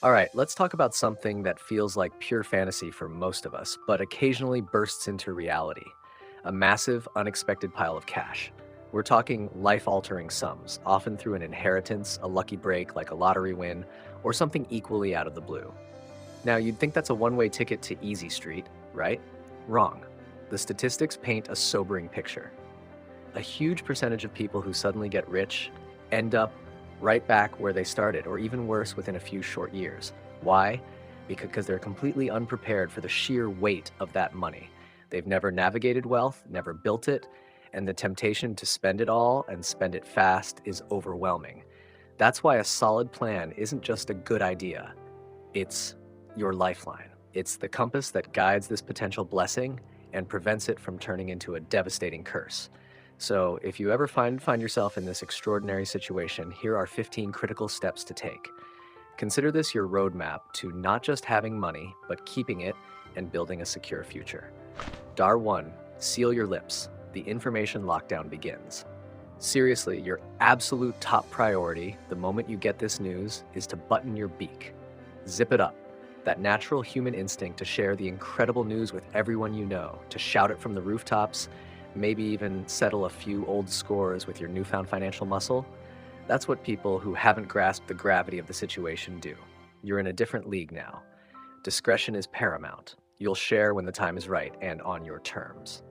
All right, let's talk about something that feels like pure fantasy for most of us, but occasionally bursts into reality: a massive, unexpected pile of cash. We're talking life altering sums, often through an inheritance, a lucky break like a lottery win, or something equally out of the blue. Now, you'd think that's a one way ticket to Easy Street, right? Wrong. The statistics paint a sobering picture. A huge percentage of people who suddenly get rich end up right back where they started, or even worse, within a few short years. Why? Because they're completely unprepared for the sheer weight of that money. They've never navigated wealth, never built it, and the temptation to spend it all and spend it fast is overwhelming. That's why a solid plan isn't just a good idea, it's your lifeline. It's the compass that guides this potential blessing and prevents it from turning into a devastating curse. So, if you ever find yourself in this extraordinary situation, here are 15 critical steps to take. Consider this your roadmap to not just having money, but keeping it and building a secure future. Dar 1, seal your lips. The information lockdown begins. Seriously, your absolute top priority, the moment you get this news, is to button your beak. Zip it up. That natural human instinct to share the incredible news with everyone you know, to shout it from the rooftops, maybe even settle a few old scores with your newfound financial muscle. That's what people who haven't grasped the gravity of the situation do. You're in a different league now. Discretion is paramount. You'll share when the time is right and on your terms.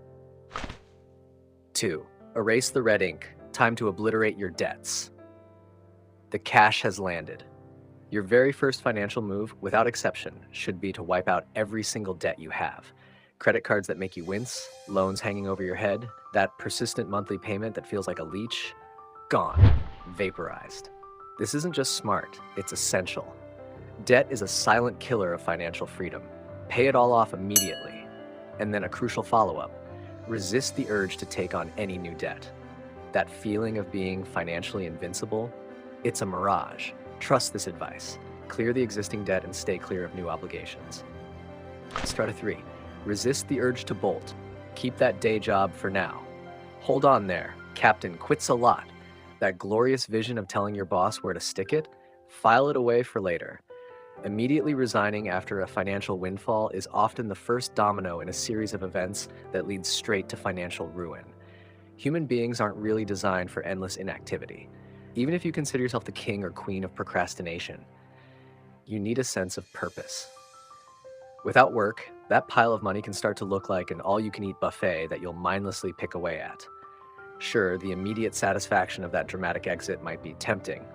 2. Erase the red ink. Time to obliterate your debts. The cash has landed. Your very first financial move, without exception, should be to wipe out every single debt you have. Credit cards that make you wince, loans hanging over your head, that persistent monthly payment that feels like a leech. Gone. Vaporized. This isn't just smart, it's essential. Debt is a silent killer of financial freedom. Pay it all off immediately. And then a crucial follow-up: resist the urge to take on any new debt. That feeling of being financially invincible, it's a mirage. Trust this advice. Clear the existing debt and stay clear of new obligations. Strata 3. Resist the urge to bolt. Keep that day job for now. Hold on there. Captain quits a lot. That glorious vision of telling your boss where to stick it, file it away for later. Immediately resigning after a financial windfall is often the first domino in a series of events that leads straight to financial ruin. Human beings aren't really designed for endless inactivity. Even if you consider yourself the king or queen of procrastination, you need a sense of purpose. Without work, that pile of money can start to look like an all-you-can-eat buffet that you'll mindlessly pick away at. Sure, the immediate satisfaction of that dramatic exit might be tempting,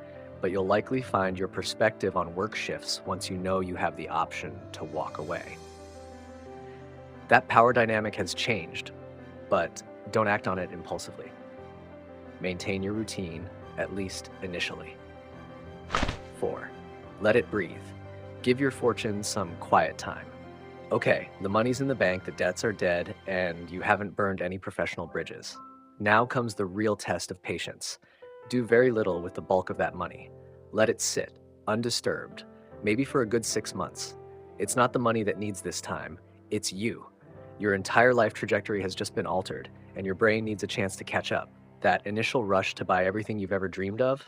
but you'll likely find your perspective on work shifts once you know you have the option to walk away. That power dynamic has changed, but don't act on it impulsively. Maintain your routine, at least initially. 4. Let it breathe. Give your fortune some quiet time. Okay, the money's in the bank, the debts are dead, and you haven't burned any professional bridges. Now comes the real test of patience. Do very little with the bulk of that money. Let it sit, undisturbed, maybe for a good 6 months. It's not the money that needs this time, it's you. Your entire life trajectory has just been altered, and your brain needs a chance to catch up. That initial rush to buy everything you've ever dreamed of,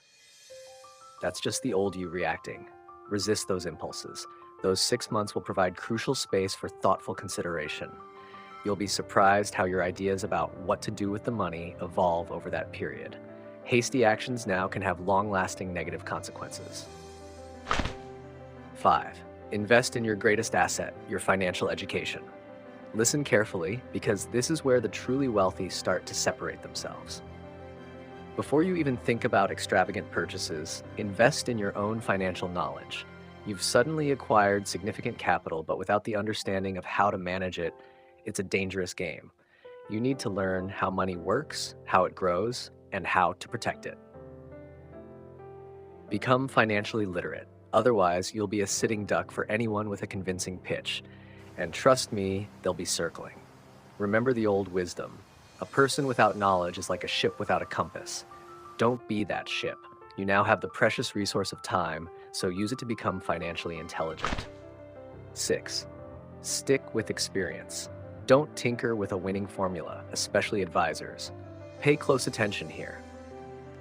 that's just the old you reacting. Resist those impulses. Those 6 months will provide crucial space for thoughtful consideration. You'll be surprised how your ideas about what to do with the money evolve over that period. Hasty actions now can have long-lasting negative consequences. 5. Invest in your greatest asset, your financial education. Listen carefully, because this is where the truly wealthy start to separate themselves. Before you even think about extravagant purchases, invest in your own financial knowledge. You've suddenly acquired significant capital, but without the understanding of how to manage it, it's a dangerous game. You need to learn how money works, how it grows, and how to protect it. Become financially literate. Otherwise, you'll be a sitting duck for anyone with a convincing pitch. And trust me, they'll be circling. Remember the old wisdom. A person without knowledge is like a ship without a compass. Don't be that ship. You now have the precious resource of time, so use it to become financially intelligent. 6. Stick with experience. Don't tinker with a winning formula, especially advisors. Pay close attention here.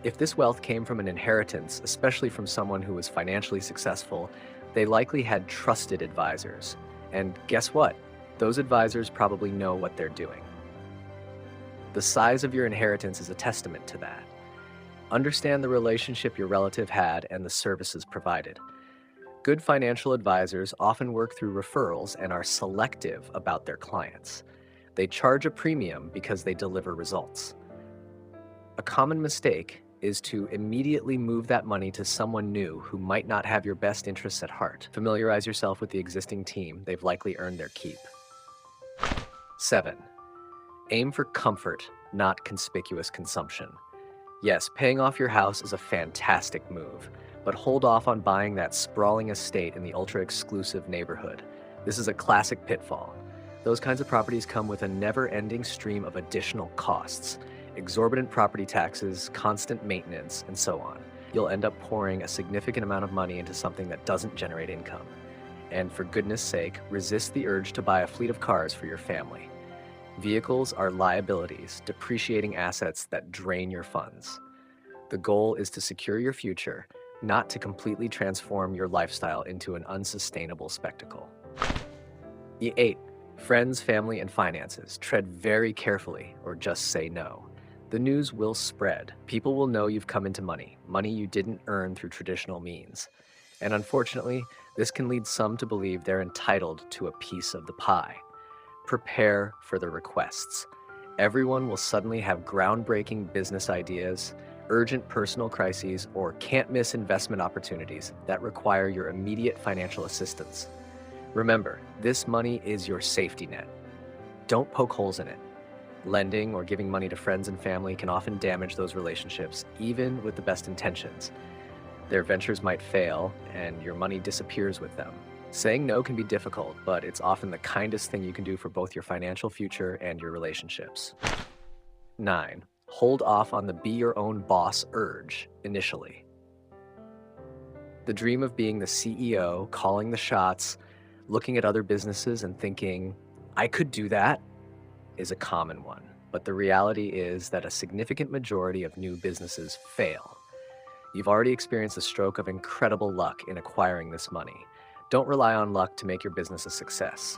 If this wealth came from an inheritance, especially from someone who was financially successful, They likely had trusted advisors. And guess what? Those advisors probably know what they're doing. The size of your inheritance is a testament to that. Understand the relationship your relative had and the services provided. Good financial advisors often work through referrals and are selective about their clients. They charge a premium because they deliver results. A common mistake is to immediately move that money to someone new who might not have your best interests at heart. Familiarize yourself with the existing team. They've likely earned their keep. 7. Aim for comfort, not conspicuous consumption. Yes, paying off your house is a fantastic move, but hold off on buying that sprawling estate in the ultra-exclusive neighborhood. This is a classic pitfall. Those kinds of properties come with a never-ending stream of additional costs, exorbitant property taxes, constant maintenance, and so on. You'll end up pouring a significant amount of money into something that doesn't generate income. And for goodness sake, resist the urge to buy a fleet of cars for your family. Vehicles are liabilities, depreciating assets that drain your funds. The goal is to secure your future, not to completely transform your lifestyle into an unsustainable spectacle. 8. Friends, family, and finances. Tread very carefully, or just say no. The news will spread. People will know you've come into money you didn't earn through traditional means. And unfortunately, this can lead some to believe they're entitled to a piece of the pie. Prepare for the requests. Everyone will suddenly have groundbreaking business ideas, urgent personal crises, or can't-miss investment opportunities that require your immediate financial assistance. Remember, this money is your safety net. Don't poke holes in it. Lending or giving money to friends and family can often damage those relationships, even with the best intentions. Their ventures might fail, and your money disappears with them. Saying no can be difficult, but it's often the kindest thing you can do for both your financial future and your relationships. 9. Hold off on the be-your-own-boss urge initially. The dream of being the CEO, calling the shots, looking at other businesses and thinking, I could do that, is a common one. But the reality is that a significant majority of new businesses fail. You've already experienced a stroke of incredible luck in acquiring this money. Don't rely on luck to make your business a success.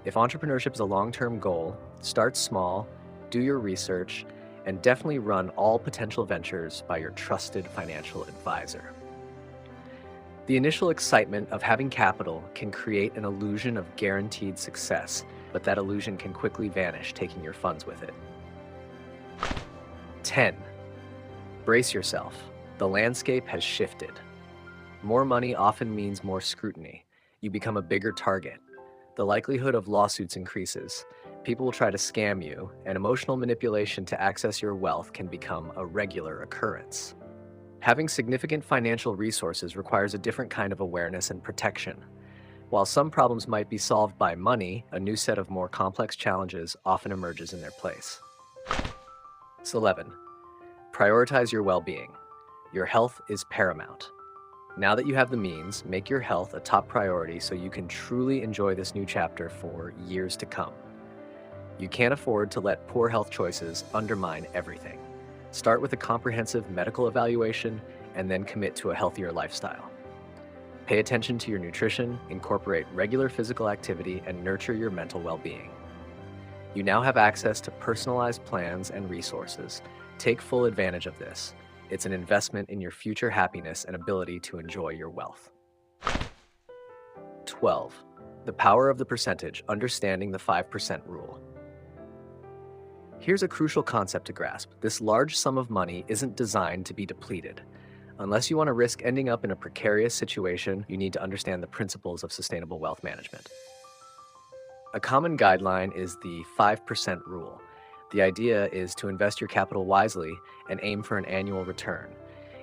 If entrepreneurship is a long-term goal, start small, do your research, and definitely run all potential ventures by your trusted financial advisor. The initial excitement of having capital can create an illusion of guaranteed success, but that illusion can quickly vanish, taking your funds with it. 10. Brace yourself. The landscape has shifted. More money often means more scrutiny. You become a bigger target. The likelihood of lawsuits increases. People will try to scam you, and emotional manipulation to access your wealth can become a regular occurrence. Having significant financial resources requires a different kind of awareness and protection. While some problems might be solved by money, a new set of more complex challenges often emerges in their place. 11. Prioritize your well-being. Your health is paramount. Now that you have the means, make your health a top priority so you can truly enjoy this new chapter for years to come. You can't afford to let poor health choices undermine everything. Start with a comprehensive medical evaluation and then commit to a healthier lifestyle. Pay attention to your nutrition, incorporate regular physical activity, and nurture your mental well-being. You now have access to personalized plans and resources. Take full advantage of this. It's an investment in your future happiness and ability to enjoy your wealth. 12. The power of the percentage, understanding the 5% rule. Here's a crucial concept to grasp. This large sum of money isn't designed to be depleted. Unless you want to risk ending up in a precarious situation, you need to understand the principles of sustainable wealth management. A common guideline is the 5% rule. The idea is to invest your capital wisely and aim for an annual return.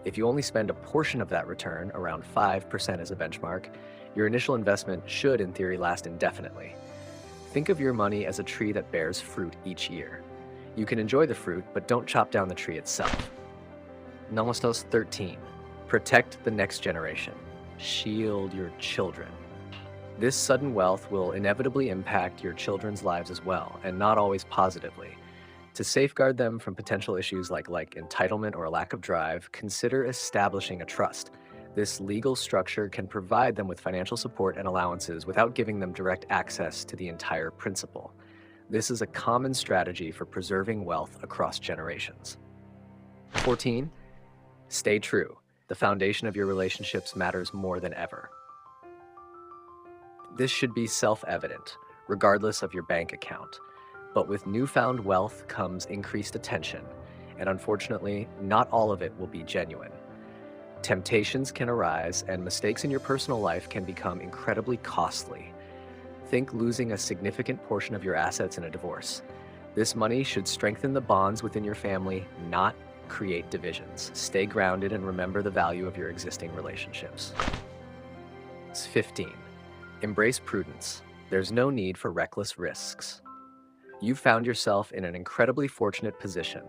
If you only spend a portion of that return, around 5% as a benchmark, your initial investment should, in theory, last indefinitely. Think of your money as a tree that bears fruit each year. You can enjoy the fruit, but don't chop down the tree itself. Namastos 13. Protect the next generation. Shield your children. This sudden wealth will inevitably impact your children's lives as well, and not always positively. To safeguard them from potential issues like entitlement or a lack of drive, consider establishing a trust. This legal structure can provide them with financial support and allowances without giving them direct access to the entire principal. This is a common strategy for preserving wealth across generations. 14. Stay true. The foundation of your relationships matters more than ever. This should be self-evident, regardless of your bank account. But with newfound wealth comes increased attention, and unfortunately, not all of it will be genuine. Temptations can arise, and mistakes in your personal life can become incredibly costly. Think losing a significant portion of your assets in a divorce. This money should strengthen the bonds within your family, not create divisions. Stay grounded and remember the value of your existing relationships. 15. Embrace prudence. There's no need for reckless risks. You've found yourself in an incredibly fortunate position.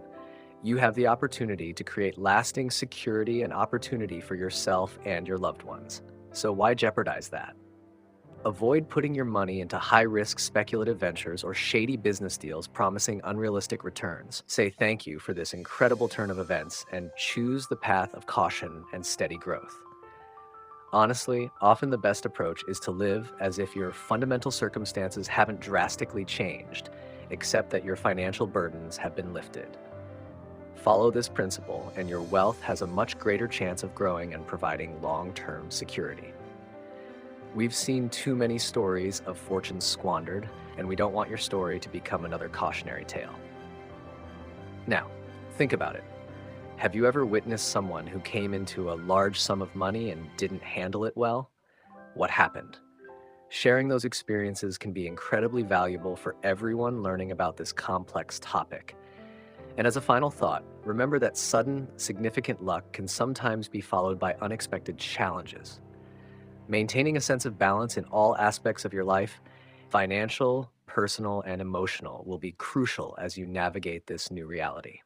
You have the opportunity to create lasting security and opportunity for yourself and your loved ones. So why jeopardize that? Avoid putting your money into high-risk speculative ventures or shady business deals promising unrealistic returns. Say thank you for this incredible turn of events and choose the path of caution and steady growth. Honestly, often the best approach is to live as if your fundamental circumstances haven't drastically changed, except that your financial burdens have been lifted. Follow this principle, and your wealth has a much greater chance of growing and providing long-term security. We've seen too many stories of fortunes squandered, and we don't want your story to become another cautionary tale. Now, think about it. Have you ever witnessed someone who came into a large sum of money and didn't handle it well? What happened? Sharing those experiences can be incredibly valuable for everyone learning about this complex topic. And as a final thought, remember that sudden, significant luck can sometimes be followed by unexpected challenges. Maintaining a sense of balance in all aspects of your life, financial, personal, and emotional, will be crucial as you navigate this new reality.